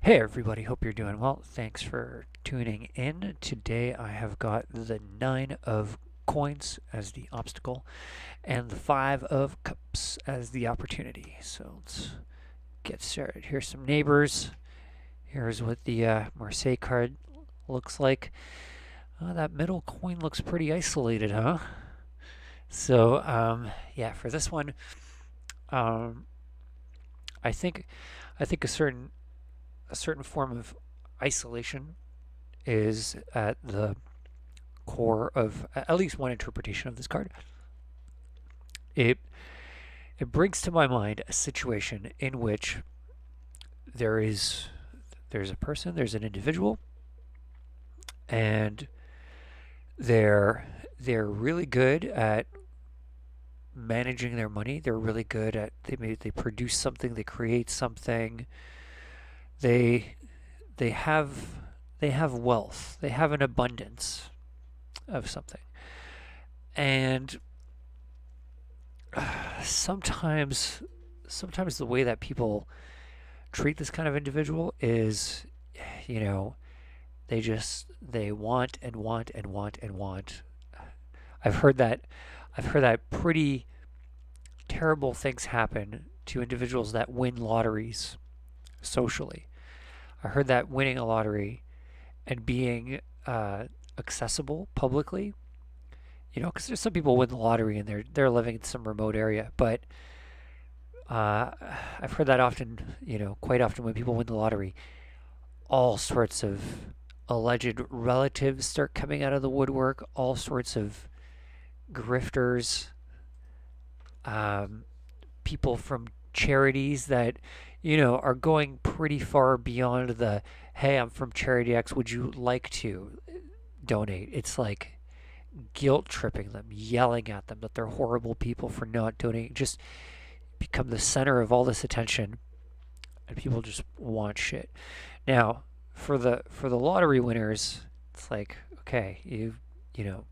Hey everybody, hope you're doing well. Thanks for tuning in. Today I have got the 9 of coins as the obstacle and the 5 of cups as the opportunity. So let's get started. Here's some neighbors. Here's what the Marseille card looks like. That middle coin looks pretty isolated, huh? So, yeah, for this one, um, I think I think a certain form of isolation is at the core of at least one interpretation of this card. It it brings to my mind a situation in which there is there's a person, there's an individual, and they're they're really good at managing their money. They're really good at they produce something, they create something. They they have they have wealth. They have an abundance of something. And sometimes sometimes the way that people treat this kind of individual is, you know, they want and want and want and want. I've heard that I've heard that pretty terrible things happen to individuals that win lotteries socially. I heard that winning a lottery and being accessible publicly, because there's some people win the lottery and they're living in some remote area, but uh, I've heard that often, quite often when people win the lottery, all sorts of alleged relatives start coming out of the woodwork, all sorts of grifters, um, people from charities that, are going pretty far beyond the, hey, I'm from Charity X, would you like to donate? It's like guilt tripping them, yelling at them that they're horrible people for not donating, just become the center of all this attention, and people just want shit. Now, for the lottery winners, it's like, okay, you know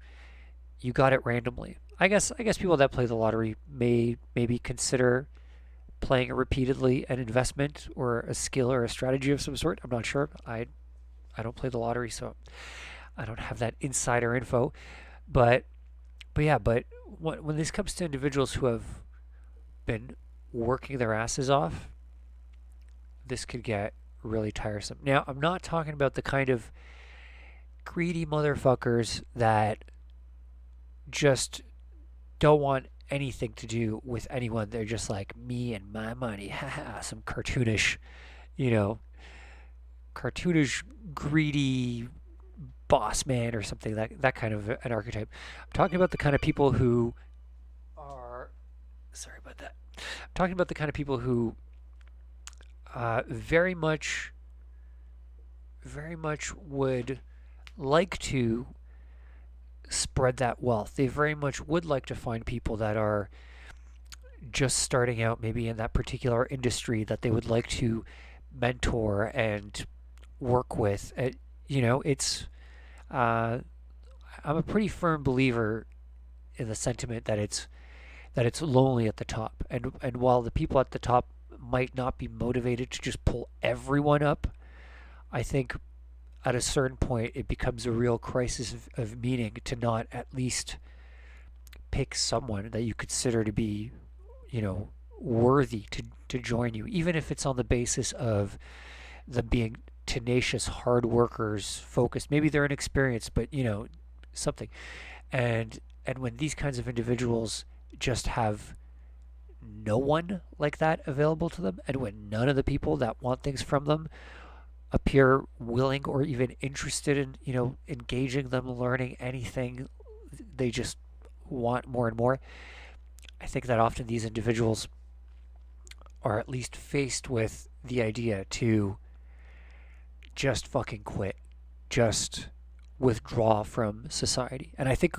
you got it randomly. I guess people that play the lottery may maybe consider playing it repeatedly an investment or a skill or a strategy of some sort. I'm not sure. I don't play the lottery, so I don't have that insider info. But but when this comes to individuals who have been working their asses off, this could get really tiresome. Now, I'm not talking about the kind of greedy motherfuckers that just don't want anything to do with anyone. They're just like me and my money. Haha, some you know, cartoonish, greedy boss man or something, that kind of an archetype. I'm talking about the kind of people who are sorry about that. I'm talking about the kind of people who very much would like to spread that wealth. They very much would like to find people that are just starting out, maybe in that particular industry, that they would like to mentor and work with. It's uh, I'm a pretty firm believer in the sentiment that it's lonely at the top, and while the people at the top might not be motivated to just pull everyone up, I think at a certain point it becomes a real crisis of meaning to not at least pick someone that you consider to be, worthy to join you, even if it's on the basis of them being tenacious, hard workers, focused. Maybe they're inexperienced, but something. And when these kinds of individuals just have no one like that available to them, and when none of the people that want things from them appear willing or even interested in, engaging them, learning anything, they just want more and more. I think that often these individuals are at least faced with the idea to just fucking quit, just withdraw from society. And I think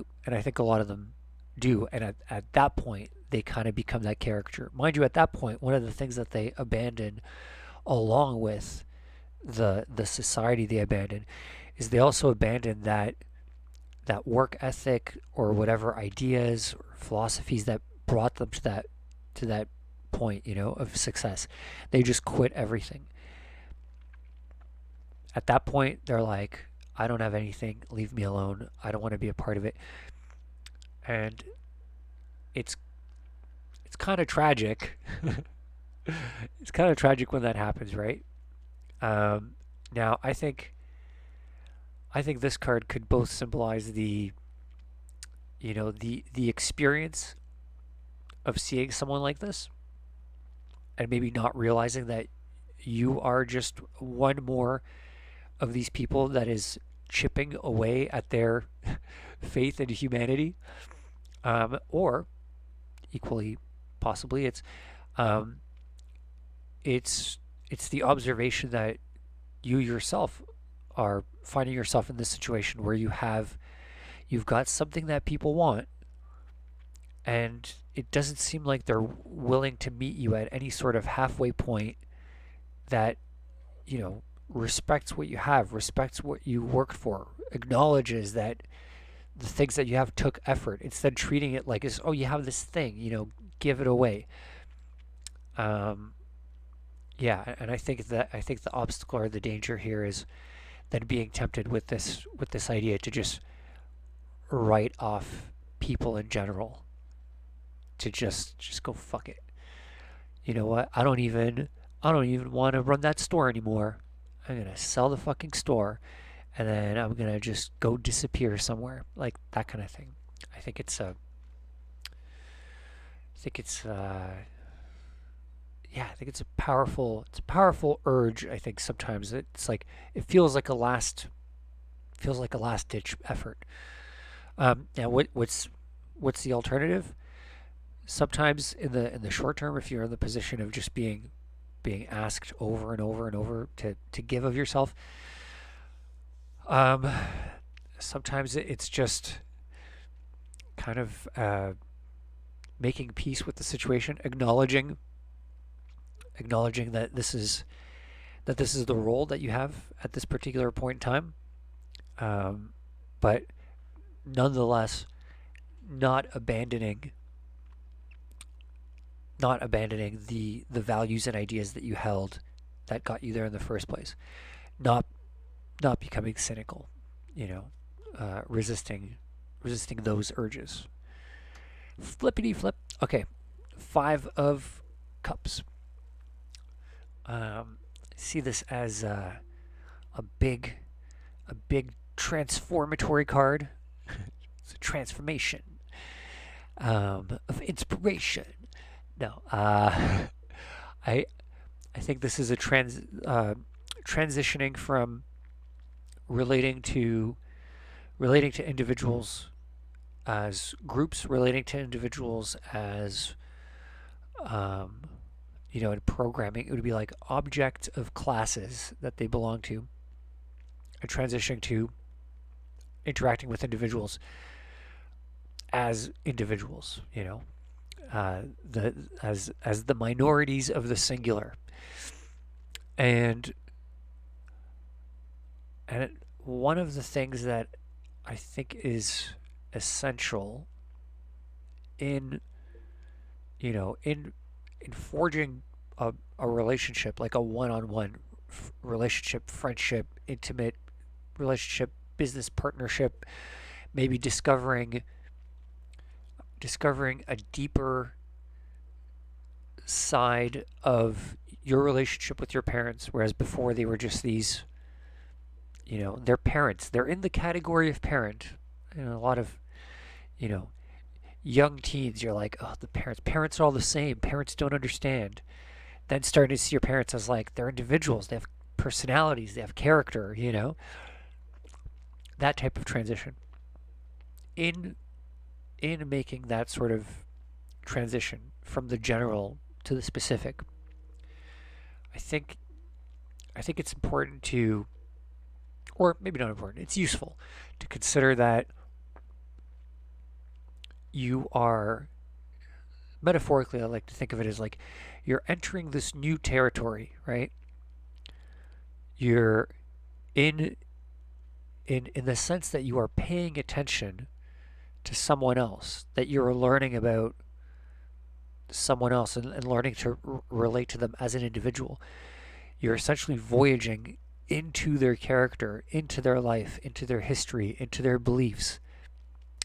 a lot of them do. And at that point, they kind of become that caricature. Mind you, at that point, one of the things that they abandon, along with the society they abandon, is they also abandon that work ethic or whatever ideas or philosophies that brought them to that point, of success. They just quit everything. At that point, they're like, I don't have anything, leave me alone, I don't want to be a part of it. And it's it's kind of tragic. It's kind of tragic when that happens, right? Um, Now, I think this card could both symbolize the experience of seeing someone like this and maybe not realizing that you are just one more of these people that is chipping away at their faith in humanity, or equally possibly um, it's it's the observation that you yourself are finding yourself in this situation where you've got something that people want, and it doesn't seem like they're willing to meet you at any sort of halfway point that, respects what you have, respects what you worked for, acknowledges that the things that you have took effort, instead treating it like it's, oh, you have this thing, give it away. Um, yeah, and I think the obstacle or the danger here is then being tempted with this idea to just write off people in general, to just go fuck it. You know what? I don't even want to run that store anymore. I'm gonna sell the fucking store, and then I'm gonna just go disappear somewhere, like that kind of thing. I think it's a, I think it's yeah, I think it's a powerful urge. I think sometimes it's like it feels like a last ditch effort. Now what's the alternative? Sometimes in the short term, if you're in the position of just being asked over and over and over to give of yourself, um, sometimes it's just kind of making peace with the situation, acknowledging that this is the role that you have at this particular point in time, but nonetheless not abandoning not abandoning the values and ideas that you held that got you there in the first place. Not not becoming cynical, you know, resisting those urges. Flippity flip. Okay, 5 of Cups. See this as a big a big transformatory card. It's a transformation of inspiration. No, I I think this is a transitioning from relating to relating to individuals as groups, relating to individuals as um, in programming, it would be like object of classes that they belong to, and transitioning to interacting with individuals as individuals. The as the minorities of the singular, and one of the things that I think is essential in in forging a relationship, like a one-on-one relationship, friendship, intimate relationship, business partnership, maybe discovering a deeper side of your relationship with your parents, whereas before they were just these, they're parents. They're in the category of parent. A lot of, you know, young teens, you're like, oh, the parents are all the same. Parents don't understand. Then starting to see your parents as like they're individuals. They have personalities. They have character. That type of transition. In making that sort of transition from the general to the specific, I think it's important to, or maybe not important, it's useful to consider that you are, metaphorically, I like to think of it as like you're entering this new territory, right? You're in in the sense that you are paying attention to someone else, that you're learning about someone else, and learning to relate to them as an individual. You're essentially voyaging into their character, into their life, into their history, into their beliefs.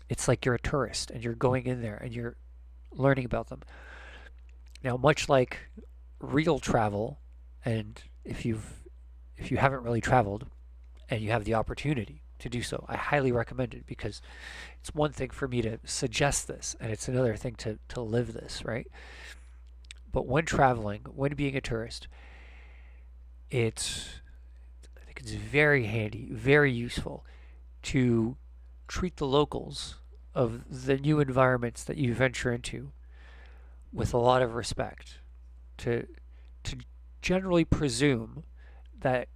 It's like you're a tourist and you're going in there and you're learning about them. Now, much like real travel, and if you haven't really traveled and you have the opportunity to do so, I highly recommend it, because it's one thing for me to suggest this and it's another thing to live this, right? But when traveling, when being a tourist, it's I think it's very handy, very useful to treat the locals of the new environments that you venture into with a lot of respect. To to generally presume that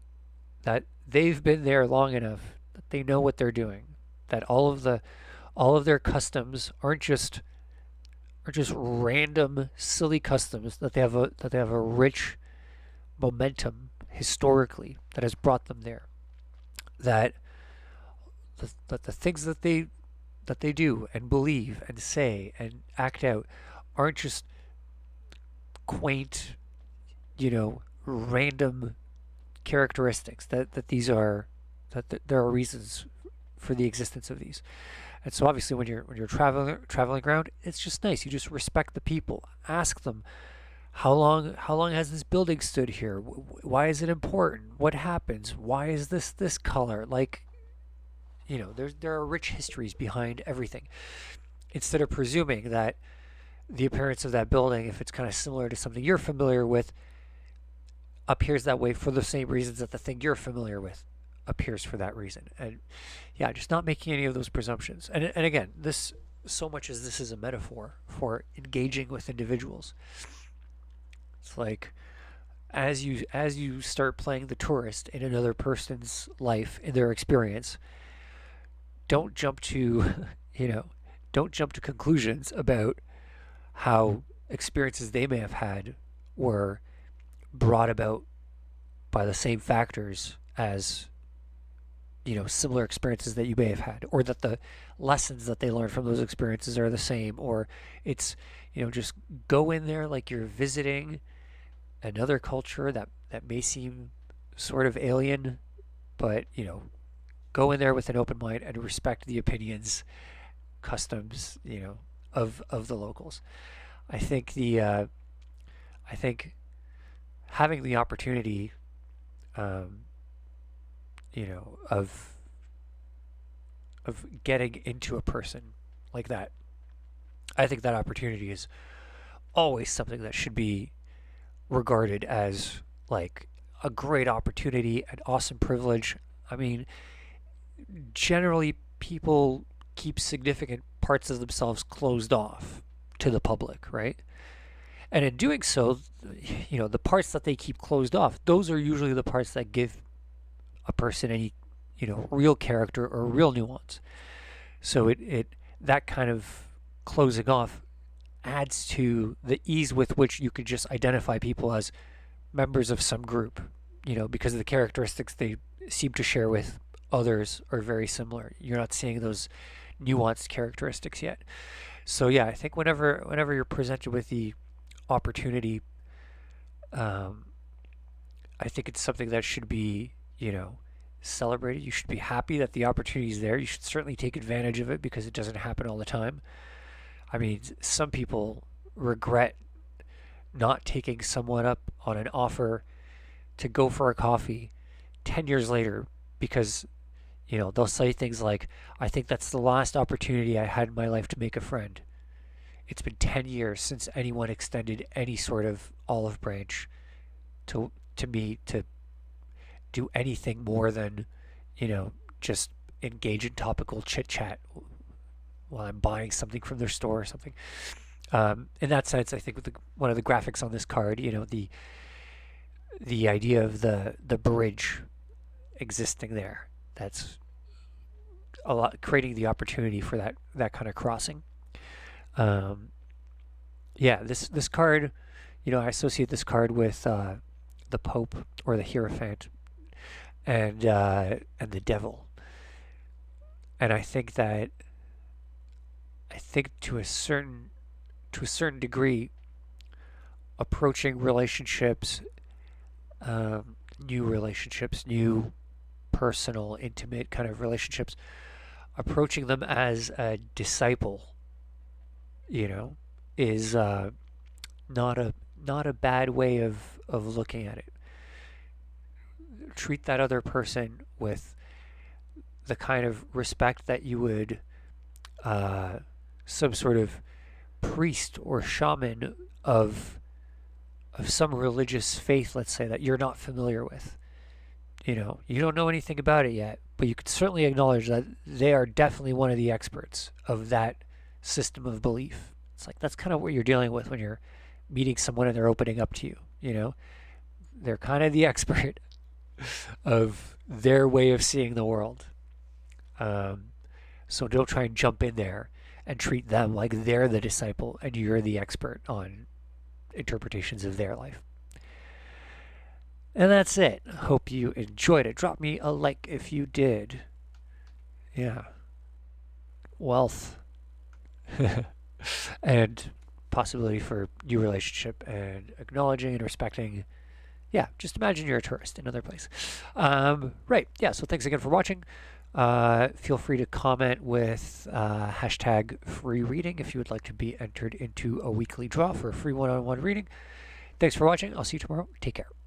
that they've been there long enough that they know what they're doing, that all of their customs are just random silly customs, that they have a rich momentum historically that has brought them there, that that the things that they do and believe and say and act out aren't just quaint, random characteristics, that these are that there are reasons for the existence of these. And so obviously when you're traveling around, it's just nice. You just respect the people. Ask them, how long has this building stood here? Why is it important? What happens? Why is this color? Like, there are rich histories behind everything. Instead of presuming that the appearance of that building, if it's kind of similar to something you're familiar with, appears that way for the same reasons that the thing you're familiar with appears for that reason. And yeah, just not making any of those presumptions. And again, this, so much as this is a metaphor for engaging with individuals, it's like as you start playing the tourist in another person's life, in their experience, don't jump to you know don't jump to conclusions about how experiences they may have had were brought about by the same factors as similar experiences that you may have had, or that the lessons that they learned from those experiences are the same, or it's just go in there like you're visiting another culture that may seem sort of alien, but go in there with an open mind and respect the opinions, customs, of the locals. I think I think having the opportunity, um, of getting into a person like that, I think that opportunity is always something that should be regarded as like a great opportunity, an awesome privilege. I mean, generally people keep significant parts of themselves closed off to the public, right? And in doing so, the parts that they keep closed off, those are usually the parts that give a person any, real character or real nuance. So it that kind of closing off adds to the ease with which you could just identify people as members of some group, because the characteristics they seem to share with others are very similar. You're not seeing those nuanced characteristics yet. So yeah, I think whenever you're presented with the opportunity, um, I think it's something that should be, celebrated. You should be happy that the opportunity is there. You should certainly take advantage of it, because it doesn't happen all the time. I mean, some people regret not taking someone up on an offer to go for a coffee 10 years later, because, they'll say things like, I think that's the last opportunity I had in my life to make a friend. It's been 10 years since anyone extended any sort of olive branch to me to do anything more than, just engage in topical chit chat while I'm buying something from their store or something. In that sense, I think with one of the graphics on this card, the idea of the bridge existing there, that's a lot, creating the opportunity for that kind of crossing. Um, yeah, this card, I associate this card with the Pope or the Hierophant, and the Devil, and I think to a certain degree, approaching relationships, um, new relationships, new personal, intimate kind of relationships, approaching them as a disciple, you know, is not a not a bad way of looking at it. Treat that other person with the kind of respect that you would some sort of priest or shaman of some religious faith, let's say, that you're not familiar with. You know, you don't know anything about it yet, but you can certainly acknowledge that they are definitely one of the experts of that system of belief. It's like that's kind of what you're dealing with when you're meeting someone and they're opening up to you, you know? They're kind of the expert of their way of seeing the world. Um, so don't try and jump in there and treat them like they're the disciple and you're the expert on interpretations of their life. And that's it. Hope you enjoyed it. Drop me a like if you did. Yeah. Wealth. And possibility for new relationship and acknowledging and respecting. Yeah, just imagine you're a tourist in another place. Right. Yeah, so thanks again for watching. Feel free to comment with hashtag free reading if you would like to be entered into a weekly draw for a free one-on-one reading. Thanks for watching. I'll see you tomorrow. Take care.